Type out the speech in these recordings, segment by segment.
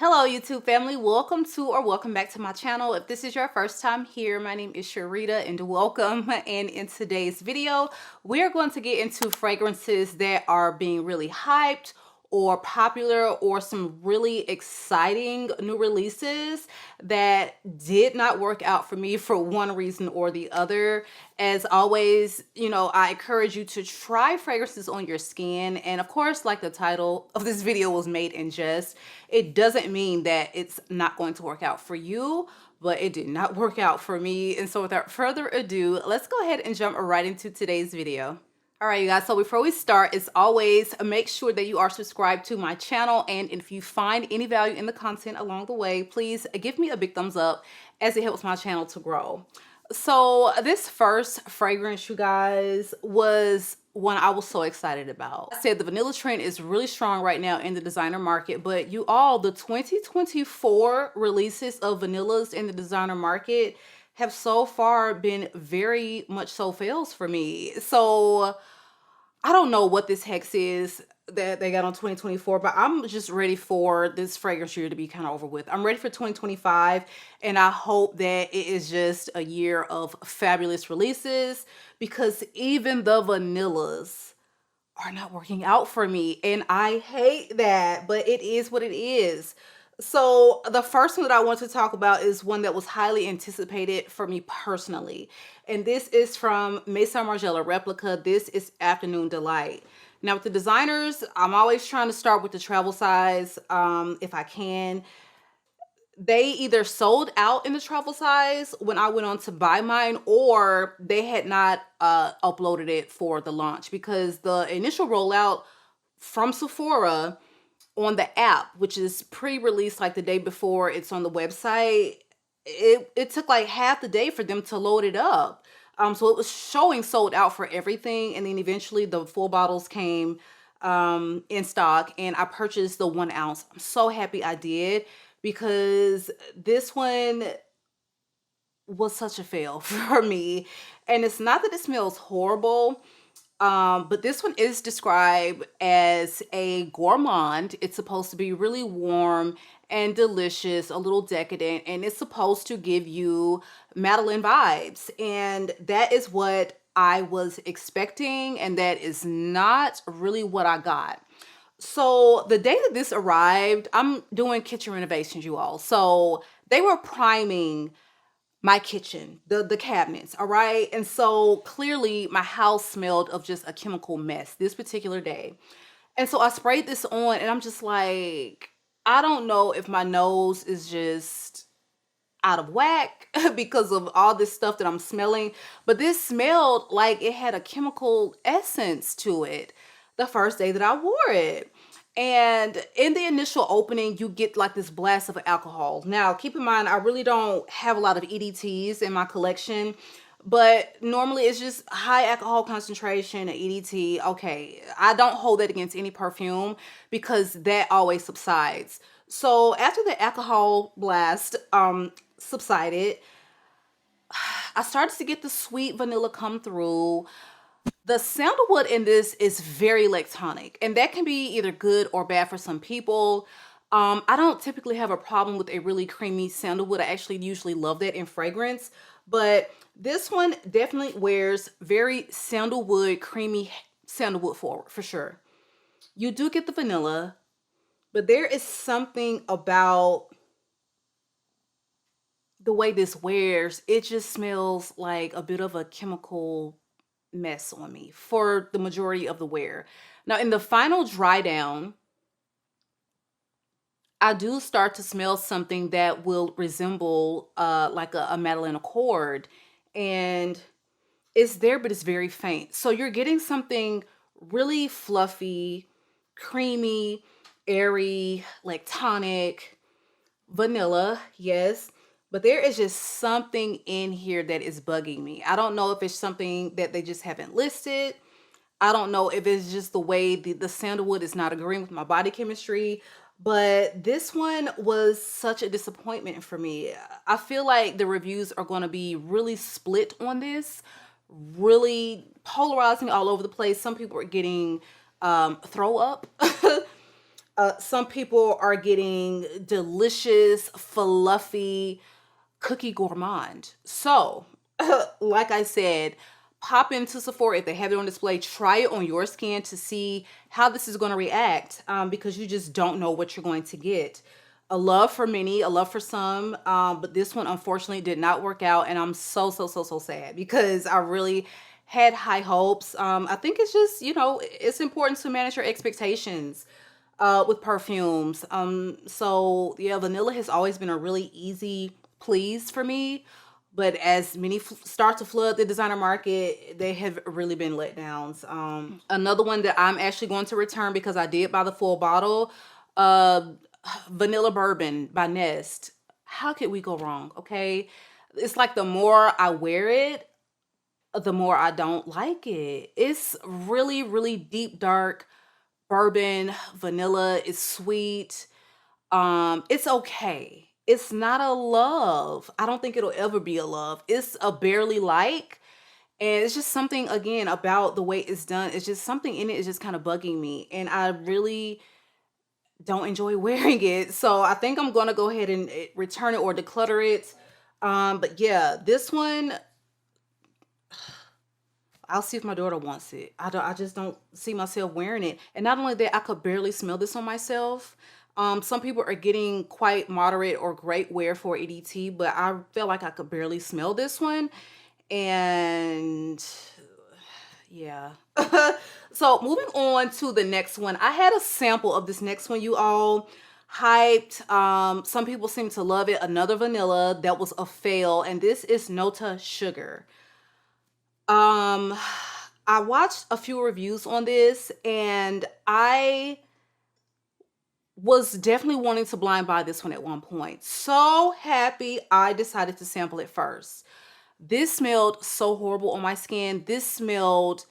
Hello YouTube family, welcome back to my channel. If this is your first time here, my name is Sharida and welcome. And in today's video, we're going to get into fragrances that are being really hyped or popular, or some really exciting new releases that did not work out for me for one reason or the other. As always, I encourage you to try fragrances on your skin. And of course, like the title of this video was made in jest, it doesn't mean that it's not going to work out for you, but it did not work out for me. And so without further ado, let's go ahead and jump right into today's video. All right, you guys, so before we start, as always, make sure that you are subscribed to my channel. And if you find any value in the content along the way, please give me a big thumbs up as it helps my channel to grow. So this first fragrance, you guys, was one I was so excited about. I said the vanilla trend is really strong right now in the designer market, but you all, the 2024 releases of vanillas in the designer market have so far been very much so fails for me. So I don't know what this hex is that they got on 2024, but I'm just ready for this fragrance year to be kind of over with. I'm ready for 2025, and I hope that it is just a year of fabulous releases, because even the vanillas are not working out for me, and I hate that, but it is what it is. So the first one that I want to talk about is one that was highly anticipated for me personally. And this is from Maison Margiela Replica. This is Afternoon Delight. Now with the designers, I'm always trying to start with the travel size if I can. They either sold out in the travel size when I went on to buy mine, or they had not uploaded it for the launch, because the initial rollout from Sephora on the app, which is pre-released like the day before it's on the website, it took like half the day for them to load it up. So it was showing sold out for everything, and then eventually the full bottles came in stock, and I purchased the 1 ounce. I'm so happy I did, because this one was such a fail for me. And it's not that it smells horrible, but this one is described as a gourmand. It's supposed to be really warm and delicious, a little decadent, and it's supposed to give you Madeleine vibes. And that is what I was expecting, and that is not really what I got. So the day that this arrived, I'm doing kitchen renovations, you all. So they were priming my kitchen, the cabinets, all right? And so clearly my house smelled of just a chemical mess this particular day. And so I sprayed this on, and I'm just like, I don't know if my nose is just out of whack because of all this stuff that I'm smelling, but this smelled like it had a chemical essence to it the first day that I wore it. And in the initial opening, you get like this blast of alcohol. Now, keep in mind, I really don't have a lot of EDTs in my collection, but normally it's just high alcohol concentration and EDT. Okay, I don't hold that against any perfume, because that always subsides. So after the alcohol blast subsided, I started to get the sweet vanilla come through. The sandalwood in this is very lactonic, and that can be either good or bad for some people. I don't typically have a problem with a really creamy sandalwood. I actually usually love that in fragrance, but this one definitely wears very sandalwood, creamy sandalwood forward for sure. You do get the vanilla, but there is something about the way this wears. It just smells like a bit of a chemical mess on me for the majority of the wear. Now in the final dry down, I do start to smell something that will resemble like a Madeleine Accord, and it's there, but it's very faint. So you're getting something really fluffy, creamy, airy, lactonic, vanilla, yes. But there is just something in here that is bugging me. I don't know if it's something that they just haven't listed. I don't know if it's just the way the sandalwood is not agreeing with my body chemistry. But this one was such a disappointment for me. I feel like the reviews are going to be really split on this, really polarizing all over the place. Some people are getting throw up Some people are getting delicious, fluffy cookie gourmand. So, like I said, pop into Sephora if they have it on display. Try it on your skin to see how this is going to react, because you just don't know what you're going to get. A love for many, a love for some, but this one unfortunately did not work out, and I'm so sad because I really had high hopes. I think it's just, it's important to manage your expectations with perfumes. So yeah, vanilla has always been a really easy please for me, but as many start to flood the designer market, they have really been let downs. Another one that I'm actually going to return because I did buy the full bottle, Vanilla Bourbon by Nest. How could we go wrong? Okay, it's like the more I wear it, the more I don't like it. It's really deep, dark bourbon. Vanilla is sweet. It's okay. It's not a love. I don't think it'll ever be a love. It's a barely like. And it's just something, again, about the way it's done. It's just something in it is just kind of bugging me. And I really don't enjoy wearing it. So I think I'm going to go ahead and return it or declutter it. But yeah, this one, I'll see if my daughter wants it. I just don't see myself wearing it. And not only that, I could barely smell this on myself. Some people are getting quite moderate or great wear for EDT, but I feel like I could barely smell this one. And yeah. So moving on to the next one. I had a sample of this next one, you all. Hyped. Some people seem to love it. Another vanilla that was a fail. And this is Nota Sugar. I watched a few reviews on this, and I was definitely wanting to blind buy this one at one point. So happy I decided to sample it first. This smelled so horrible on my skin. This smelled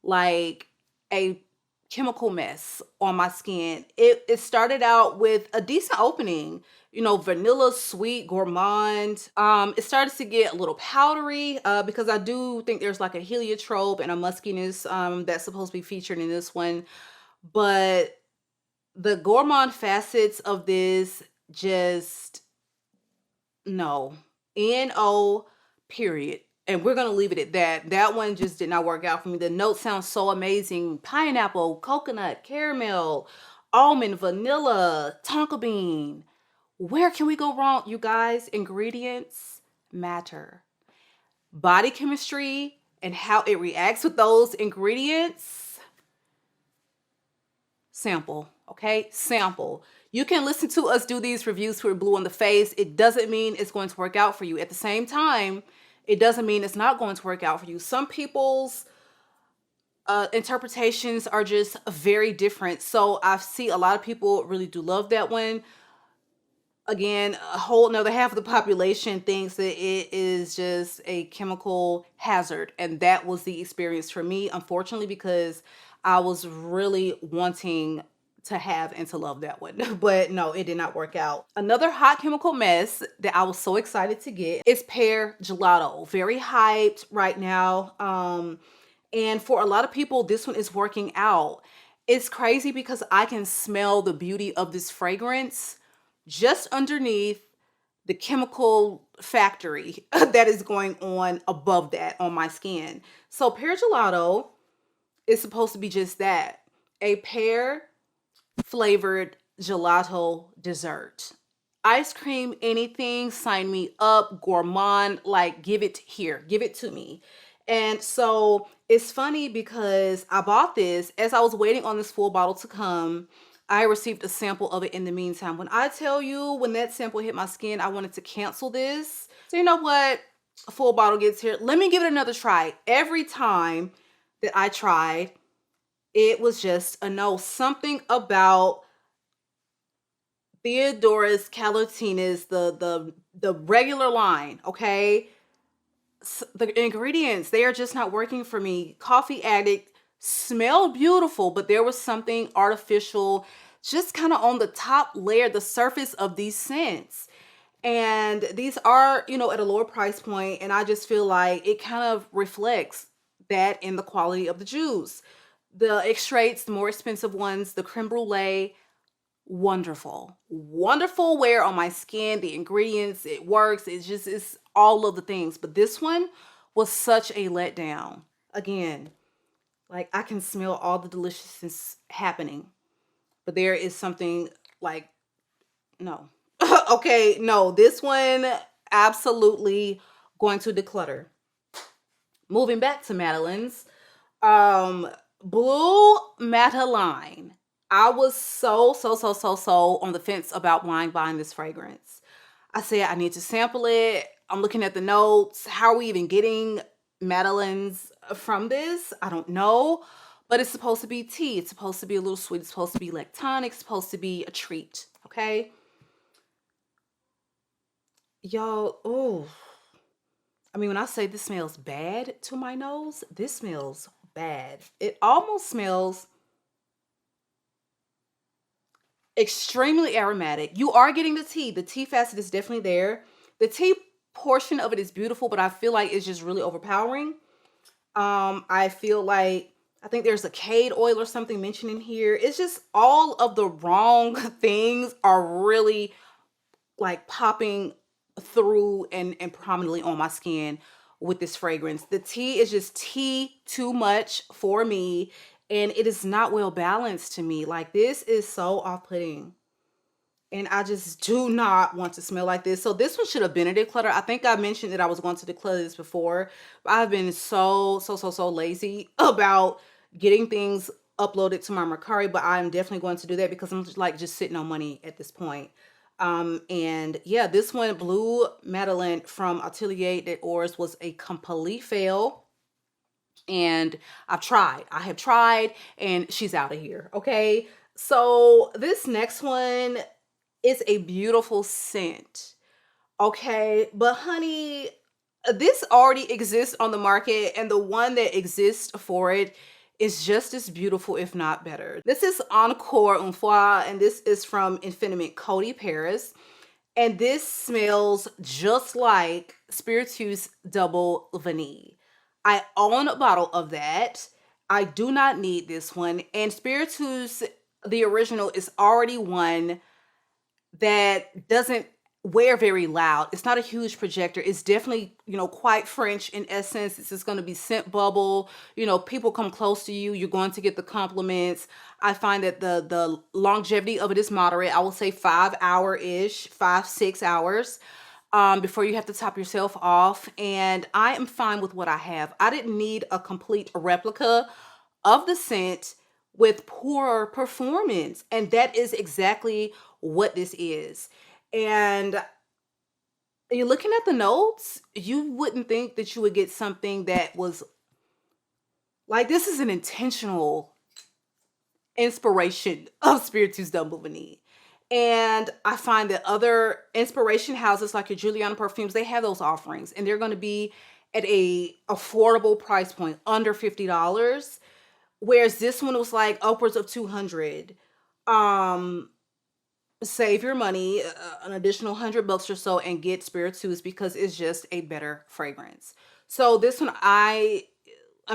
like a chemical mess on my skin. It started out with a decent opening, vanilla, sweet, gourmand. It started to get a little powdery because I do think there's like a heliotrope and a muskiness that's supposed to be featured in this one. But the gourmand facets of this, just no. No, period. And we're going to leave it at that. That one just did not work out for me. The notes sound so amazing. Pineapple, coconut, caramel, almond, vanilla, tonka bean. Where can we go wrong, you guys? Ingredients matter. Body chemistry and how it reacts with those ingredients. Sample, okay? Sample. You can listen to us do these reviews to we're blue in the face. It doesn't mean it's going to work out for you. At the same time, it doesn't mean it's not going to work out for you. Some people's interpretations are just very different. So I see a lot of people really do love that one. Again, a whole another half of the population thinks that it is just a chemical hazard. And that was the experience for me, unfortunately, because I was really wanting to have and to love that one. But no, it did not work out. Another hot chemical mess that I was so excited to get is Pear Gelato. Very hyped right now. And for a lot of people, this one is working out. It's crazy because I can smell the beauty of this fragrance just underneath the chemical factory that is going on above that on my skin. So Pear Gelato is supposed to be just that, a pear flavored gelato dessert. Ice cream, anything, sign me up. Gourmand, like, give it here, give it to me. And so it's funny because I bought this as I was waiting on this full bottle to come. I received a sample of it in the meantime. When I tell you, when that sample hit my skin, I wanted to cancel this. So you know what? A full bottle gets here. Let me give it another try. Every time that I tried, it was just a no. Something about Theodora's Kalotinis, the regular line, okay? The ingredients, they are just not working for me. Coffee Addict smelled beautiful, but there was something artificial just kind of on the top layer, the surface of these scents. And these are, at a lower price point, and I just feel like it kind of reflects that in the quality of the juice. The extracts, the more expensive ones, the creme brulee, wonderful. Wonderful wear on my skin. The ingredients, it works. It's all of the things. But this one was such a letdown. Again, like I can smell all the deliciousness happening. But there is something like, no. Okay, no, this one absolutely going to declutter. Moving back to Madeleine's. Blue Madeleine. I was so on the fence about buying this fragrance. I said I need to sample it. I'm looking at the notes. How are we even getting Madeleine's from this? I don't know. But it's supposed to be tea. It's supposed to be a little sweet. It's supposed to be lactonic. It's supposed to be a treat. Okay? Y'all, oh. I mean, when I say this smells bad to my nose, this smells bad. It almost smells extremely aromatic. You are getting the tea. The tea facet is definitely there. The tea portion of it is beautiful, but I feel like it's just really overpowering. I feel like, I think there's a cade oil or something mentioned in here. It's just all of the wrong things are really like popping through and prominently on my skin with this fragrance. The tea is just tea too much for me, and it is not well balanced to me. Like, this is so off-putting, and I just do not want to smell like this. So this one should have been a declutter. I think I mentioned that I was going to declutter this before, but I've been so lazy about getting things uploaded to my Mercari, but I'm definitely going to do that because I'm just sitting on money at this point. And yeah, this one, Blue Madeleine from Atelier des Ors, was a complete fail. And I have tried, and she's out of here. Okay. So this next one is a beautiful scent. Okay. But honey, this already exists on the market, and the one that exists for it is just as beautiful, if not better. This is Encore and Fois, and this is from Infiniment Coty Paris. And this smells just like Spiritueuse Double Vanille. I own a bottle of that. I do not need this one. And Spiritueuse, the original, is already one that doesn't wear very loud. It's not a huge projector. It's definitely, quite French in essence. It's just going to be scent bubble. People come close to you, you're going to get the compliments. I find that the longevity of it is moderate. I will say 5 hour-ish, 5-6 hours before you have to top yourself off. And I am fine with what I have. I didn't need a complete replica of the scent with poor performance. And that is exactly what this is. And you're looking at the notes, you wouldn't think that you would get something that was like, this is an intentional inspiration of Spiritueuse Double Vanille. And I find that other inspiration houses like your Giuliana Perfumes, they have those offerings, and they're going to be at a affordable price point, under $50. Whereas this one was like upwards of $200. Save your money, an additional $100 or so, and get Spiritueuse because it's just a better fragrance. So this one, I'm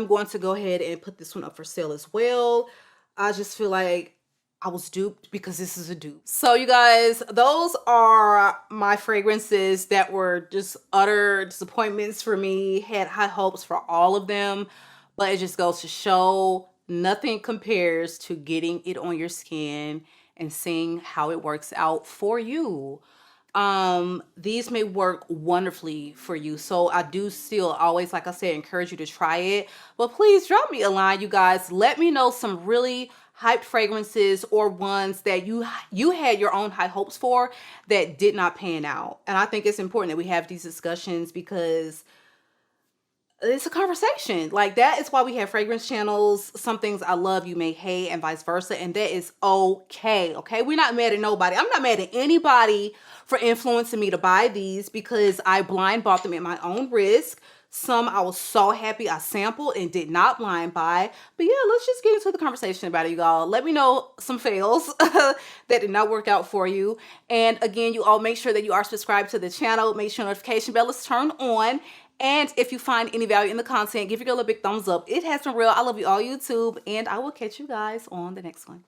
going to go ahead and put this one up for sale as well. I just feel like I was duped because this is a dupe. So you guys, those are my fragrances that were just utter disappointments for me. Had high hopes for all of them, but it just goes to show nothing compares to getting it on your skin and seeing how it works out for you. These may work wonderfully for you. So I do still always, like I said, encourage you to try it. But please drop me a line, you guys. Let me know some really hyped fragrances or ones that you had your own high hopes for that did not pan out. And I think it's important that we have these discussions because it's a conversation. Like, that is why we have fragrance channels. Some things I love, you may hate, and vice versa. And that is okay. Okay. We're not mad at nobody. I'm not mad at anybody for influencing me to buy these because I blind bought them at my own risk. Some I was so happy I sampled and did not blind buy. But yeah, let's just get into the conversation about it, you all. Let me know some fails that did not work out for you. And again, you all make sure that you are subscribed to the channel. Make sure notification bell is turned on. And if you find any value in the content, give your girl a big thumbs up. It has been real. I love you all, YouTube. And I will catch you guys on the next one.